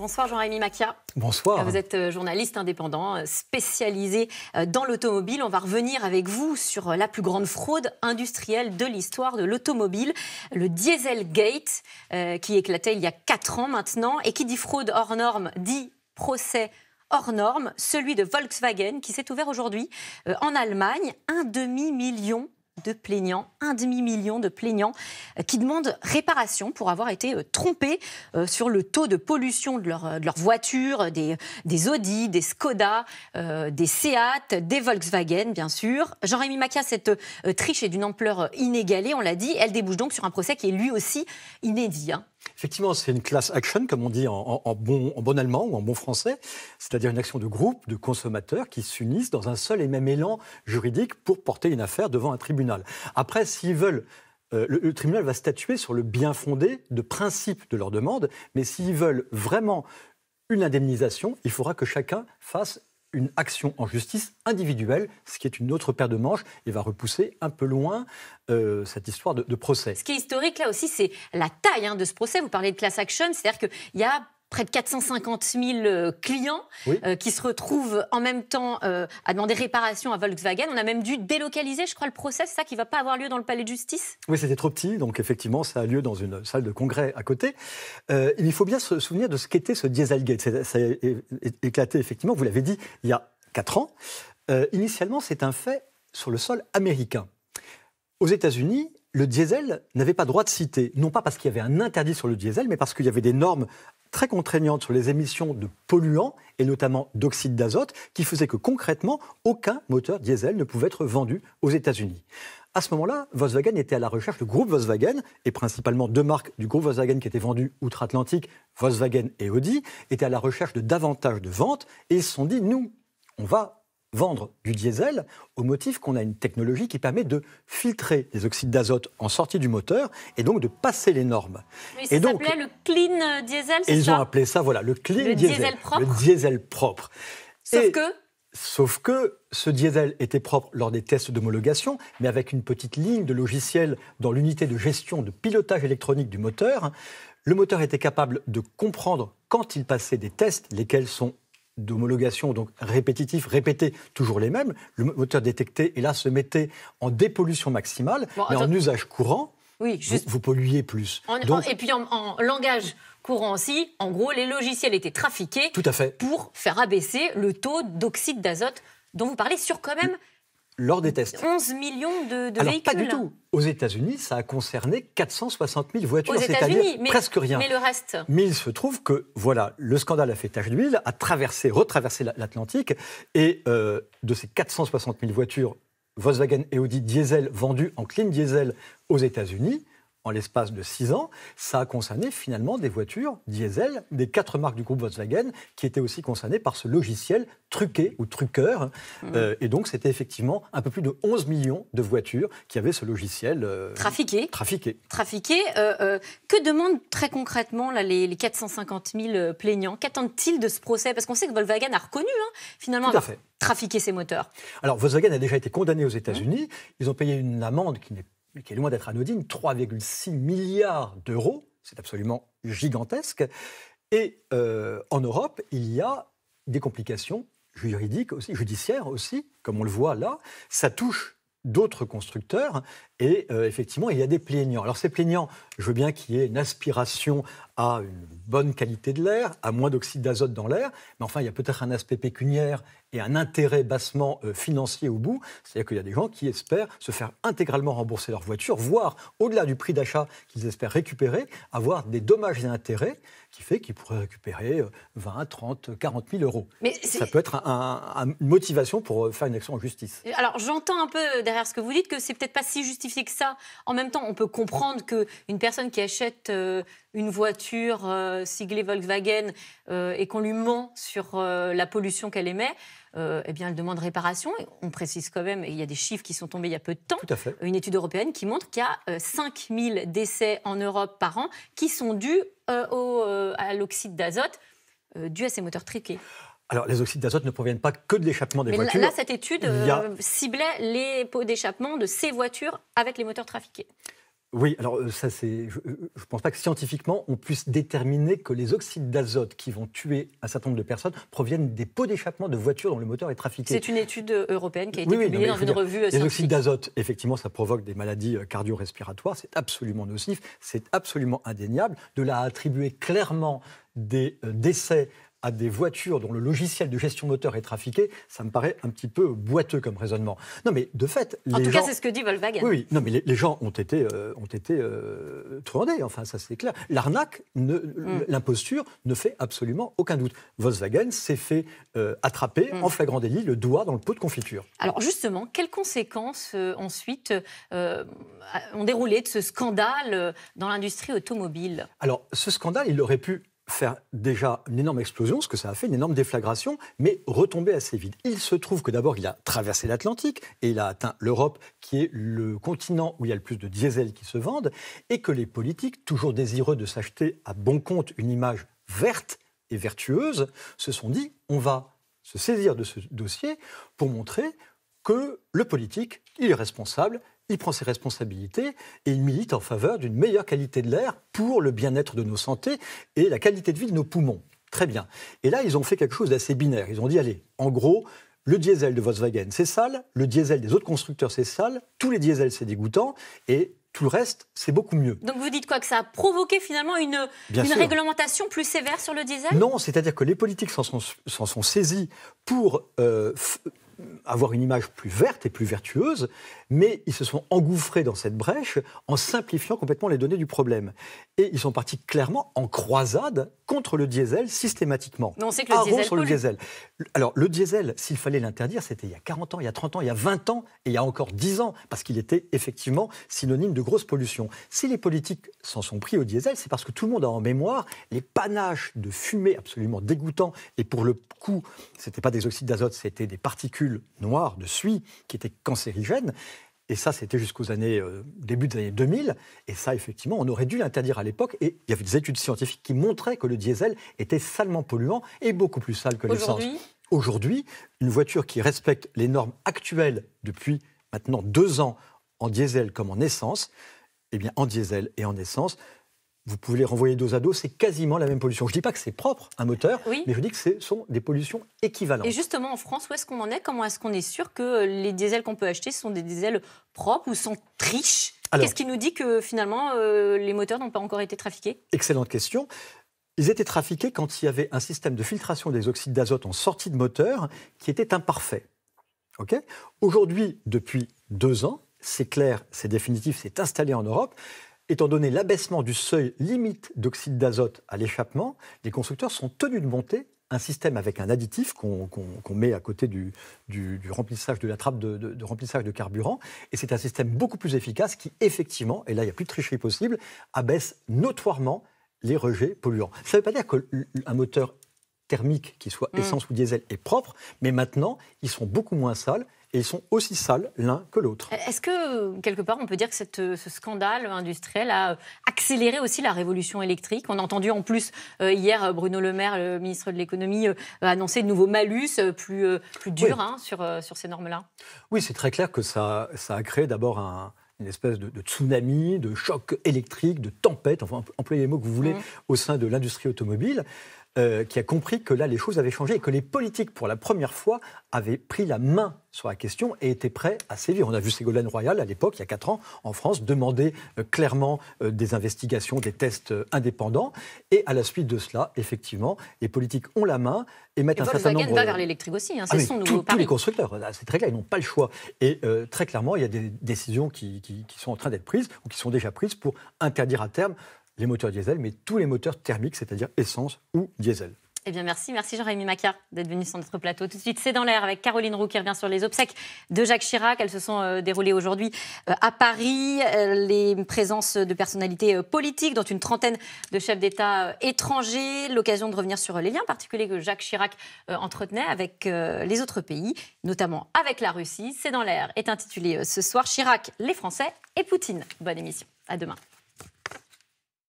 Bonsoir Jean-Rémy Macchia. Bonsoir. Vous êtes journaliste indépendant, spécialisé dans l'automobile. On va revenir avec vous sur la plus grande fraude industrielle de l'histoire de l'automobile, le Dieselgate, qui éclatait il y a 4 ans maintenant. Et qui dit fraude hors norme dit procès hors norme, celui de Volkswagen qui s'est ouvert aujourd'hui en Allemagne. Un demi-million de plaignants qui demandent réparation pour avoir été trompés sur le taux de pollution de leur voiture, des Audi, des Skoda, des Seat, des Volkswagen, bien sûr. Jean-Rémy Macchia, cette triche est d'une ampleur inégalée, on l'a dit. Elle débouche donc sur un procès qui est lui aussi inédit. Effectivement, c'est une class action, comme on dit en bon allemand ou en bon français, c'est-à-dire une action de groupe de consommateurs qui s'unissent dans un seul et même élan juridique pour porter une affaire devant un tribunal. Après, s'ils veulent, le tribunal va statuer sur le bien fondé de principe de leur demande, mais s'ils veulent vraiment une indemnisation, il faudra que chacun fasse une action en justice individuelle, ce qui est une autre paire de manches et va repousser un peu loin cette histoire de procès. Ce qui est historique là aussi, c'est la taille de ce procès. Vous parlez de class action, c'est-à-dire qu'il y a près de 450 000 clients qui se retrouvent en même temps à demander réparation à Volkswagen. On a même dû délocaliser, je crois, le procès, c'est ça qui ne va pas avoir lieu dans le palais de justice? Oui, c'était trop petit, donc effectivement, ça a lieu dans une salle de congrès à côté. Il faut bien se souvenir de ce qu'était ce Dieselgate. Ça a éclaté, effectivement, vous l'avez dit, il y a 4 ans. Initialement, c'est un fait sur le sol américain. Aux États-Unis, le diesel n'avait pas droit de citer, non pas parce qu'il y avait un interdit sur le diesel, mais parce qu'il y avait des normes très contraignantes sur les émissions de polluants, et notamment d'oxyde d'azote, qui faisaient que concrètement, aucun moteur diesel ne pouvait être vendu aux États-Unis. À ce moment-là, Volkswagen était à la recherche, le groupe Volkswagen, et principalement 2 marques du groupe Volkswagen qui étaient vendues outre-Atlantique, Volkswagen et Audi, étaient à la recherche de davantage de ventes, et ils se sont dit, nous, on va vendre du diesel au motif qu'on a une technologie qui permet de filtrer les oxydes d'azote en sortie du moteur et donc de passer les normes. Mais ça s'appelait le clean diesel, c'est ça? Et ils ont appelé ça, voilà, le clean diesel propre. Le diesel propre. Sauf que ce diesel était propre lors des tests d'homologation, mais avec une petite ligne de logiciel dans l'unité de gestion de pilotage électronique du moteur. Le moteur était capable de comprendre quand il passait des tests, lesquels sont d'homologation, donc répétitifs, répétés, toujours les mêmes. Le moteur détectait et là se mettait en dépollution maximale, mais en usage courant, vous polluiez plus. Et puis en langage courant aussi, en gros, les logiciels étaient trafiqués pour faire abaisser le taux d'oxyde d'azote dont vous parlez sur quand même lors des tests. 11 millions de Alors, véhicules. Pas du tout. Aux États-Unis, ça a concerné 460 000 voitures, c'est-à-dire presque rien. Mais le reste? Mais il se trouve que, voilà, le scandale a fait tache d'huile, a retraversé l'Atlantique, et de ces 460 000 voitures, Volkswagen et Audi diesel vendues en clean diesel aux États-Unis, en l'espace de 6 ans, ça a concerné finalement des voitures diesel des 4 marques du groupe Volkswagen qui étaient aussi concernées par ce logiciel truqué ou truqueur. Et donc, c'était effectivement un peu plus de 11 millions de voitures qui avaient ce logiciel trafiqué. Que demandent très concrètement là, les 450 000 plaignants? Qu'attendent-ils de ce procès? Parce qu'on sait que Volkswagen a reconnu finalement avoir trafiqué ses moteurs. Alors, Volkswagen a déjà été condamné aux États-Unis. Ils ont payé une amende qui est loin d'être anodine, 3,6 milliards d'euros, c'est absolument gigantesque. Et en Europe, il y a des complications juridiques aussi, judiciaires aussi, comme on le voit là. Ça touche d'autres constructeurs et effectivement, il y a des plaignants. Alors ces plaignants, je veux bien qu'il y ait une aspiration à une bonne qualité de l'air, à moins d'oxyde d'azote dans l'air, mais enfin, il y a peut-être un aspect pécuniaire et un intérêt bassement financier au bout. C'est-à-dire qu'il y a des gens qui espèrent se faire intégralement rembourser leur voiture, voire, au-delà du prix d'achat qu'ils espèrent récupérer, avoir des dommages et intérêts qui fait qu'ils pourraient récupérer 20, 30, 40 000 euros. Mais ça peut être une motivation pour faire une action en justice. Alors, j'entends un peu derrière ce que vous dites que c'est peut-être pas si justifié que ça. En même temps, on peut comprendre qu'une personne qui achète une voiture siglée Volkswagen et qu'on lui ment sur la pollution qu'elle émet, eh bien, elle demande réparation. On précise quand même, et il y a des chiffres qui sont tombés il y a peu de temps, une étude européenne qui montre qu'il y a 5 000 décès en Europe par an qui sont dus à l'oxyde d'azote, dû à ces moteurs truqués. Alors, les oxydes d'azote ne proviennent pas que de l'échappement des voitures. Là, cette étude ciblait les pots d'échappement de ces voitures avec les moteurs trafiqués. Oui, alors ça, je ne pense pas que scientifiquement, on puisse déterminer que les oxydes d'azote qui vont tuer un certain nombre de personnes proviennent des pots d'échappement de voitures dont le moteur est trafiqué. C'est une étude européenne qui a été publiée dans une revue scientifique. Les oxydes d'azote, effectivement, ça provoque des maladies cardio-respiratoires, c'est absolument nocif, c'est absolument indéniable. De là à attribuer clairement des décès à des voitures dont le logiciel de gestion moteur est trafiqué, ça me paraît un petit peu boiteux comme raisonnement. Non, mais de fait, en tout cas, c'est ce que dit Volkswagen. Oui, non, mais les gens ont été truandés. Enfin, ça c'est clair. L'arnaque, l'imposture, ne fait absolument aucun doute. Volkswagen s'est fait attraper en flagrant délit, le doigt dans le pot de confiture. Alors justement, quelles conséquences ensuite ont déroulé de ce scandale dans l'industrie automobile? Alors, ce scandale, il aurait pu faire déjà une énorme explosion, ce que ça a fait, une énorme déflagration, mais retomber assez vite. Il se trouve que d'abord, il a traversé l'Atlantique et il a atteint l'Europe, qui est le continent où il y a le plus de diesel qui se vendent, et que les politiques, toujours désireux de s'acheter à bon compte une image verte et vertueuse, se sont dit, on va se saisir de ce dossier pour montrer que le politique, il est responsable, il prend ses responsabilités et il milite en faveur d'une meilleure qualité de l'air pour le bien-être de nos santé et la qualité de vie de nos poumons. Très bien. Et là, ils ont fait quelque chose d'assez binaire. Ils ont dit, allez, en gros, le diesel de Volkswagen, c'est sale, le diesel des autres constructeurs, c'est sale, tous les diesels, c'est dégoûtant, et tout le reste, c'est beaucoup mieux. Donc vous dites quoi? Que ça a provoqué finalement une réglementation plus sévère sur le diesel? Non, c'est-à-dire que les politiques s'en sont saisis pour avoir une image plus verte et plus vertueuse, mais ils se sont engouffrés dans cette brèche en simplifiant complètement les données du problème. Et ils sont partis clairement en croisade contre le diesel systématiquement. Mais on sait que le diesel sur le diesel. Alors, le diesel, s'il fallait l'interdire, c'était il y a 40 ans, il y a 30 ans, il y a 20 ans et il y a encore 10 ans, parce qu'il était effectivement synonyme de grosse pollution. Si les politiques s'en sont pris au diesel, c'est parce que tout le monde a en mémoire les panaches de fumée absolument dégoûtants. Et pour le coup, ce n'était pas des oxydes d'azote, c'était des particules noires de suie qui étaient cancérigènes. Et ça, c'était jusqu'aux début des années 2000. Et ça, effectivement, on aurait dû l'interdire à l'époque. Et il y avait des études scientifiques qui montraient que le diesel était salement polluant et beaucoup plus sale que l'essence. Aujourd'hui, une voiture qui respecte les normes actuelles depuis maintenant 2 ans en diesel comme en essence, eh bien, en diesel et en essence, vous pouvez les renvoyer dos à dos, c'est quasiment la même pollution. Je ne dis pas que c'est propre, un moteur, mais je dis que ce sont des pollutions équivalentes. Et justement, en France, où est-ce qu'on en est? Comment est-ce qu'on est sûr que les diesels qu'on peut acheter sont des diesels propres ou sans triche? Qu'est-ce qui nous dit que finalement, les moteurs n'ont pas encore été trafiqués? Excellente question. Ils étaient trafiqués quand il y avait un système de filtration des oxydes d'azote en sortie de moteur qui était imparfait. Okay. Aujourd'hui, depuis 2 ans, c'est clair, c'est définitif, c'est installé en Europe. Étant donné l'abaissement du seuil limite d'oxyde d'azote à l'échappement, les constructeurs sont tenus de monter un système avec un additif qu'on met à côté du remplissage de la trappe de remplissage de carburant. Et c'est un système beaucoup plus efficace qui, effectivement, et là il n'y a plus de tricherie possible, abaisse notoirement les rejets polluants. Ça ne veut pas dire qu'un moteur thermique, qu'il soit essence ou diesel, est propre, mais maintenant, ils sont beaucoup moins sales. Et ils sont aussi sales l'un que l'autre. Est-ce que, quelque part, on peut dire que ce scandale industriel a accéléré aussi la révolution électrique? On a entendu en plus hier Bruno Le Maire, le ministre de l'économie, annoncer de nouveaux malus plus durs sur ces normes-là. Oui, c'est très clair que ça a créé d'abord une espèce de tsunami, de choc électrique, de tempête, enfin employez les mots que vous voulez, au sein de l'industrie automobile. Qui a compris que là, les choses avaient changé et que les politiques, pour la première fois, avaient pris la main sur la question et étaient prêts à sévir. On a vu Ségolène Royal, à l'époque, il y a 4 ans, en France, demander clairement des investigations, des tests indépendants. Et à la suite de cela, effectivement, les politiques ont la main et mettent un certain nombre... Volkswagen va vers l'électrique aussi, c'est son nouveau pari. Tous les constructeurs, c'est très clair, ils n'ont pas le choix. Et très clairement, il y a des décisions qui sont en train d'être prises ou qui sont déjà prises pour interdire à terme les moteurs diesel, mais tous les moteurs thermiques, c'est-à-dire essence ou diesel. Eh bien, merci Jean-Rémy Macquart d'être venu sur notre plateau. Tout de suite, c'est dans l'air avec Caroline Roux qui revient sur les obsèques de Jacques Chirac. Elles se sont déroulées aujourd'hui à Paris. Les présences de personnalités politiques, dont une trentaine de chefs d'État étrangers. L'occasion de revenir sur les liens particuliers que Jacques Chirac entretenait avec les autres pays, notamment avec la Russie. C'est dans l'air est intitulé ce soir Chirac, les Français et Poutine. Bonne émission. À demain.